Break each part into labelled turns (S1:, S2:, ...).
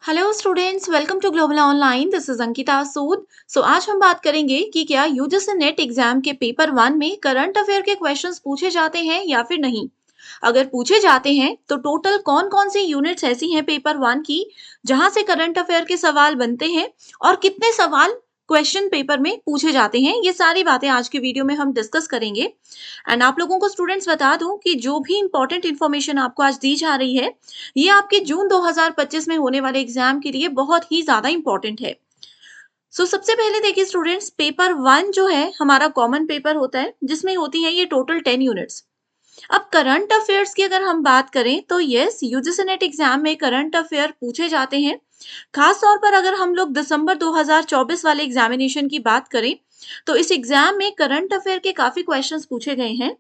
S1: Hello students, welcome to Global Online. This is Ankita Sood. आज हम बात करेंगे कि क्या यूजीसी नेट एग्जाम के पेपर वन में करंट अफेयर के क्वेश्चंस पूछे जाते हैं या फिर नहीं। अगर पूछे जाते हैं तो टोटल कौन कौन सी यूनिट्स ऐसी हैं पेपर वन की जहां से करंट अफेयर के सवाल बनते हैं और कितने सवाल क्वेश्चन पेपर में पूछे जाते हैं, ये सारी बातें आज की वीडियो में हम डिस्कस करेंगे। एंड आप लोगों को स्टूडेंट्स बता दूं कि जो भी इंपॉर्टेंट इन्फॉर्मेशन आपको आज दी जा रही है, ये आपके जून 2025 में होने वाले एग्जाम के लिए बहुत ही ज्यादा इंपॉर्टेंट है। सबसे पहले देखिए स्टूडेंट्स, पेपर वन जो है हमारा कॉमन पेपर होता है जिसमें होती है ये टोटल 10 यूनिट्स। अब करंट अफेयर्स की अगर हम बात करें तो यस, यूजीसी नेट एग्जाम में करंट अफेयर पूछे जाते हैं। खास तौर पर अगर हम लोग दिसंबर 2024 वाले एग्जामिनेशन की बात करें तो इस एग्जाम में करंट अफेयर के काफी क्वेश्चंस पूछे गए हैं।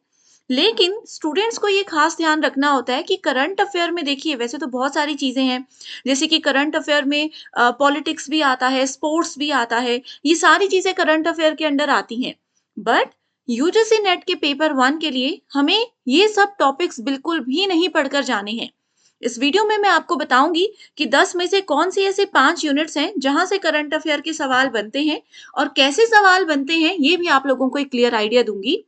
S1: लेकिन स्टूडेंट्स को ये खास ध्यान रखना होता है कि करंट अफेयर में देखिए वैसे तो बहुत सारी चीजें हैं, जैसे कि करंट अफेयर में पॉलिटिक्स भी आता है, स्पोर्ट्स भी आता है, ये सारी चीजें करंट अफेयर के अंडर आती हैं। बट यूजीसी नेट के पेपर वन के लिए हमें ये सब टॉपिक्स बिल्कुल भी नहीं पढ़कर जाने हैं। इस वीडियो में मैं आपको बताऊंगी कि 10 में से कौन सी ऐसे 5 यूनिट्स हैं जहां से करंट अफेयर के सवाल बनते हैं और कैसे सवाल बनते हैं, ये भी आप लोगों को एक क्लियर आइडिया दूंगी।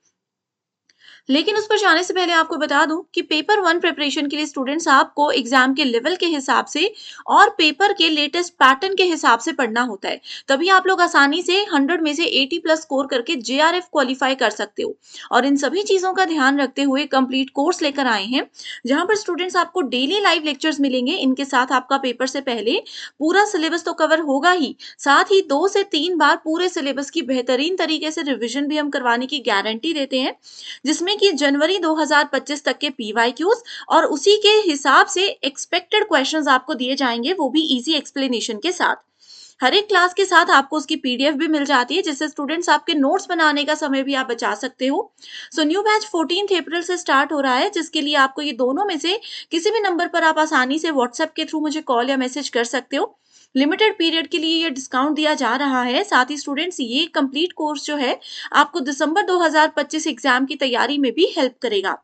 S1: लेकिन उस पर जाने से पहले आपको बता दूं कि पेपर वन प्रिपरेशन के लिए स्टूडेंट्स आपको एग्जाम के लेवल के हिसाब से और पेपर के लेटेस्ट पैटर्न के हिसाब से पढ़ना होता है। तभी आप लोग आसानी से 100 में से 80 प्लस स्कोर करके जेआरएफ क्वालिफाई कर सकते हो। और इन सभी चीजों का ध्यान रखते हुए कंप्लीट कोर्स लेकर आए हैं, जहां पर स्टूडेंट्स आपको डेली लाइव लेक्चर्स मिलेंगे। इनके साथ आपका पेपर से पहले पूरा सिलेबस तो कवर होगा ही, साथ ही 2 से 3 बार पूरे सिलेबस की बेहतरीन तरीके से रिविजन भी हम करवाने की गारंटी देते हैं, जिसमें कि जनवरी 2025 तक के पीवाईक्यूज और उसी के हिसाब से एक्सपेक्टेड क्वेश्चंस आपको दिए जाएंगे, वो भी इजी एक्सप्लेनेशन के साथ। हर एक क्लास के साथ आपको उसकी पीडीएफ भी मिल जाती है, जिससे स्टूडेंट्स आपके नोट्स बनाने का समय भी आप बचा सकते हो। न्यू बैच 14 अप्रैल से स्टार्ट हो रहा है, जिसके लिए आपको ये दोनों में से किसी भी नंबर पर आप आसानी से व्हाट्सएप के थ्रू मुझे कॉल या मैसेज कर सकते हो। लिमिटेड पीरियड के लिए ये डिस्काउंट दिया जा रहा है। साथ ही स्टूडेंट्स, ये कंप्लीट कोर्स जो है आपको दिसंबर 2025 एग्जाम की तैयारी में भी हेल्प करेगा।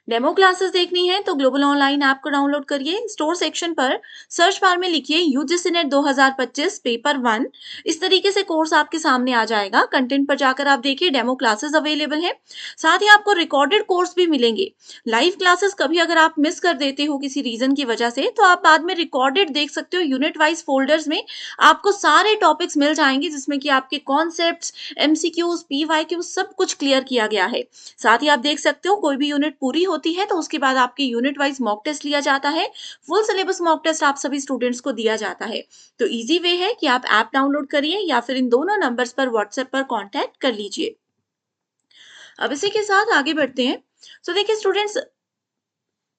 S1: डेमो क्लासेस देखनी है तो ग्लोबल ऑनलाइन ऐप को डाउनलोड करिए। स्टोर सेक्शन पर सर्च बार में लिखिए यूजीसी नेट 2025 पेपर वन। इस तरीके से कोर्स आपके सामने आ जाएगा। कंटेंट पर जाकर आप देखिए, डेमो क्लासेस अवेलेबल है। साथ ही आपको रिकॉर्डेड कोर्स भी मिलेंगे। लाइव क्लासेस कभी अगर आप मिस कर देते हो किसी रीजन की वजह से, तो आप बाद में रिकॉर्डेड देख सकते हो। यूनिट वाइज फोल्डर्स में आपको सारे टॉपिक्स मिल जाएंगे, जिसमें कि आपके कॉन्सेप्ट्स, एमसीक्यूज, पीवाईक्यूज सब कुछ क्लियर किया गया है। साथ ही आप देख सकते हो, कोई भी यूनिट पूरी होती है तो उसके बाद आपकी यूनिट वाइज मॉक टेस्ट लिया जाता है। फुल सिलेबस मॉक टेस्ट आप सभी स्टूडेंट्स को दिया जाता है। तो इजी वे है कि आप ऐप डाउनलोड करिए या फिर इन दोनों नंबर्स पर व्हाट्सएप पर कांटेक्ट कर लीजिए। अब इसी के साथ आगे बढ़ते हैं। देखिए स्टूडेंट्स,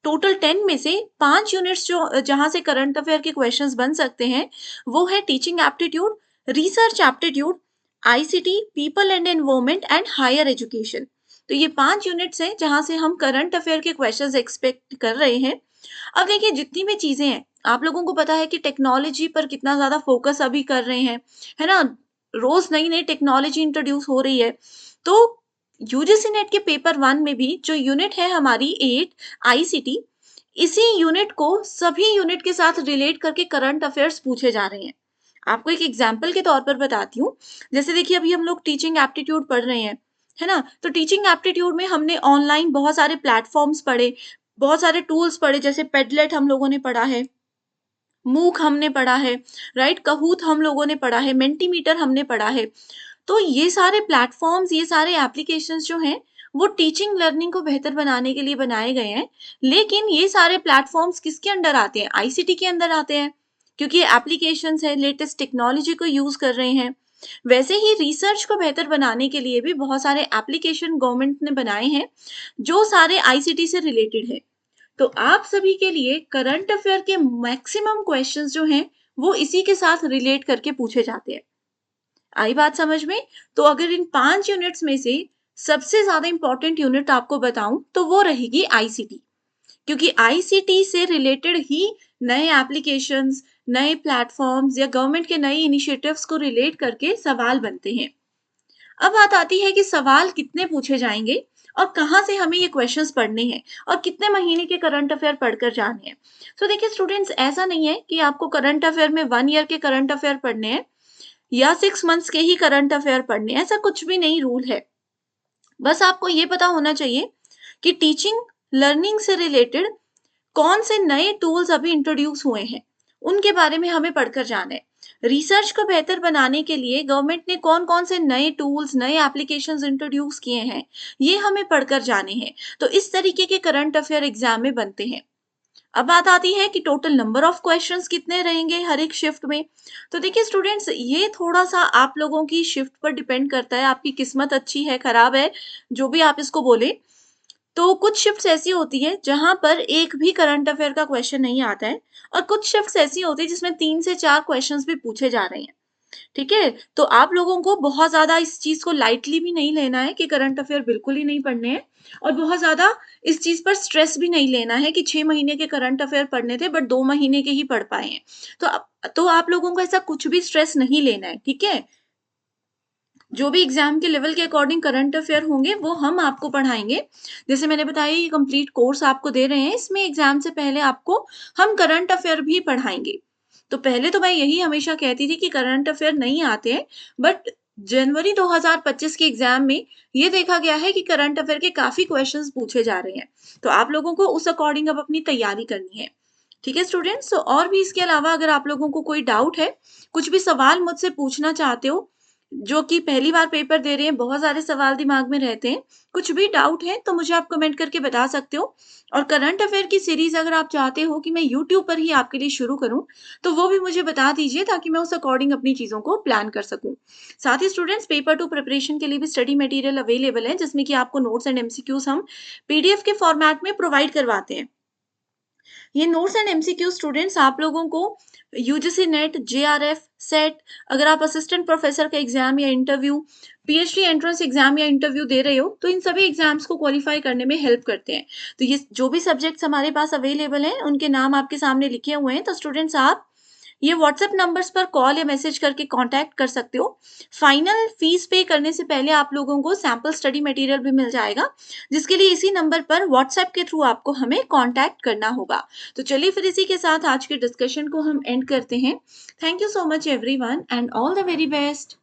S1: टोटल 10 में से 5 यूनिट्स जो जहां से करंट अफेयर के क्वेश्चंस बन सकते हैं, वो है teaching aptitude, research aptitude, ICT, people and environment and higher education. तो ये 5 यूनिट्स हैं जहां से हम करंट अफेयर के क्वेश्चंस एक्सपेक्ट कर रहे हैं। अब देखिए, जितनी भी चीजें हैं, आप लोगों को पता है कि टेक्नोलॉजी पर कितना ज्यादा फोकस अभी कर रहे हैं, है ना। रोज नई नई टेक्नोलॉजी इंट्रोड्यूस हो रही है। तो यूजीसी नेट के पेपर वन में भी जो यूनिट है हमारी 8 आईसीटी, इसी यूनिट को सभी यूनिट के साथ रिलेट करके करंट अफेयर्स पूछे जा रहे हैं। आपको एक एग्जाम्पल के तौर पर बताती हूँ। जैसे देखिए, अभी हम लोग टीचिंग एप्टीट्यूड पढ़ रहे हैं, है ना। तो टीचिंग एप्टीट्यूड में हमने ऑनलाइन बहुत सारे प्लेटफॉर्म्स पढ़े, बहुत सारे टूल्स पढ़े, जैसे पेडलेट हम लोगों ने पढ़ा है, मूक हमने पढ़ा है, राइट, कहूत हम लोगों ने पढ़ा है, मेंटीमीटर हमने पढ़ा है। तो ये सारे प्लेटफॉर्म्स, ये सारे एप्लीकेशंस जो हैं, वो टीचिंग लर्निंग को बेहतर बनाने के लिए बनाए गए हैं। लेकिन ये सारे प्लेटफॉर्म्स किसके अंडर आते हैं? आईसीटी के अंदर आते हैं, क्योंकि ये एप्लीकेशंस है, लेटेस्ट टेक्नोलॉजी को यूज कर रहे हैं। वैसे ही रिसर्च को बेहतर बनाने के लिए भी बहुत सारे एप्लीकेशन गवर्नमेंट ने बनाए हैं, जो सारे आईसीटी से रिलेटेड है। तो आप सभी के लिए करंट अफेयर के मैक्सिमम क्वेश्चंस जो हैं, वो इसी के साथ रिलेट करके पूछे जाते हैं। आई बात समझ में? तो अगर इन 5 यूनिट्स में से सबसे ज्यादा इंपॉर्टेंट यूनिट आपको बताऊं तो वो रहेगी आईसीटी, क्योंकि आईसीटी से रिलेटेड ही नए एप्लीकेशंस, नए प्लेटफॉर्म्स या गवर्नमेंट के नए इनिशिएटिव्स को रिलेट करके सवाल बनते हैं। अब बात आती है कि सवाल कितने पूछे जाएंगे और कहाँ से हमें ये क्वेश्चंस पढ़ने हैं और कितने महीने के करंट अफेयर पढ़कर जाने हैं। तो देखिए स्टूडेंट्स, ऐसा नहीं है कि आपको करंट अफेयर में 1 ईयर के करंट अफेयर पढ़ने हैं या 6 मंथ्स के ही करंट अफेयर पढ़ने हैं, ऐसा कुछ भी नहीं रूल है। बस आपको ये पता होना चाहिए कि टीचिंग, लर्निंग से रिलेटेड कौन से नए टूल्स अभी इंट्रोड्यूस हुए हैं, उनके बारे में हमें पढ़कर जाना है। रिसर्च को बेहतर बनाने के लिए गवर्नमेंट ने कौन-कौन से नए टूल्स, नए एप्लीकेशंस इंट्रोड्यूस किए हैं, ये हमें पढ़कर जाने हैं। तो इस तरीके के करंट अफेयर एग्जाम में बनते हैं। अब बात आती है कि टोटल नंबर ऑफ क्वेश्चंस कितने रहेंगे हर एक शिफ्ट में। तो देखिए स्टूडेंट्स, ये थोड़ा-सा आप लोगों की शिफ्ट पर डिपेंड करता है, आपकी किस्मत अच्छी है, खराब है, जो भी आप इसको बोले। तो कुछ शिफ्ट्स ऐसी होती है जहाँ पर एक भी करंट अफेयर का क्वेश्चन नहीं आता है और कुछ शिफ्ट्स ऐसी होती है जिसमें 3 से 4 क्वेश्चंस भी पूछे जा रहे हैं। ठीक है? तो आप लोगों को बहुत ज़्यादा इस चीज़ को लाइटली भी नहीं लेना है कि करंट अफेयर बिल्कुल ही नहीं पढ़ने हैं और बहुत ज़्यादा इस चीज़ पर स्ट्रेस भी नहीं लेना है कि 6 महीने के करंट अफेयर पढ़ने थे बट 2 महीने के ही पढ़ पाए हैं। तो आप लोगों को ऐसा कुछ भी स्ट्रेस नहीं लेना है, ठीक है? जो भी एग्जाम के लेवल के अकॉर्डिंग करंट अफेयर होंगे वो हम आपको पढ़ाएंगे। जैसे मैंने बताया, ये कंप्लीट कोर्स आपको दे रहे हैं, इसमें एग्जाम से पहले आपको हम करंट अफेयर भी पढ़ाएंगे। तो पहले तो मैं यही हमेशा कहती थी कि करंट अफेयर नहीं आते हैं, बट जनवरी 2025 के एग्जाम में ये देखा गया है कि करंट अफेयर के काफी क्वेश्चंस पूछे जा रहे हैं। तो आप लोगों को उस अकॉर्डिंग अब अपनी तैयारी करनी है। ठीक है स्टूडेंट्स, तो और भी इसके अलावा अगर आप लोगों को कोई डाउट है, कुछ भी सवाल मुझसे पूछना चाहते हो, जो कि पहली बार पेपर दे रहे हैं, बहुत सारे सवाल दिमाग में रहते हैं, कुछ भी डाउट है तो मुझे आप कमेंट करके बता सकते हो। और करंट अफेयर की सीरीज अगर आप चाहते हो कि मैं यूट्यूब पर ही आपके लिए शुरू करूं, तो वो भी मुझे बता दीजिए ताकि मैं उस अकॉर्डिंग अपनी चीजों को प्लान कर सकूं। साथ ही स्टूडेंट्स, पेपर टू प्रिपरेशन के लिए भी स्टडी मटेरियल अवेलेबल है, जिसमें कि आपको नोट्स एंड एमसीक्यूज हम पीडीएफ के फॉर्मेट में प्रोवाइड करवाते हैं। ये नोट्स एंड एमसीक्यू स्टूडेंट्स आप लोगों को यूजीसी नेट, जेआरएफ, सेट, अगर आप असिस्टेंट प्रोफेसर का एग्जाम या इंटरव्यू, पीएचडी एंट्रेंस एग्जाम या इंटरव्यू दे रहे हो, तो इन सभी एग्जाम्स को क्वालिफाई करने में हेल्प करते हैं। तो ये जो भी सब्जेक्ट्स हमारे पास अवेलेबल हैं, उनके नाम आपके सामने लिखे हुए हैं। तो स्टूडेंट्स, आप ये व्हाट्सएप नंबर्स पर कॉल या मैसेज करके कांटेक्ट कर सकते हो। फाइनल फीस पे करने से पहले आप लोगों को सैंपल स्टडी मटेरियल भी मिल जाएगा, जिसके लिए इसी नंबर पर व्हाट्सएप के थ्रू आपको हमें कांटेक्ट करना होगा। तो चलिए फिर इसी के साथ आज के डिस्कशन को हम एंड करते हैं। Thank you so much everyone and all the very best.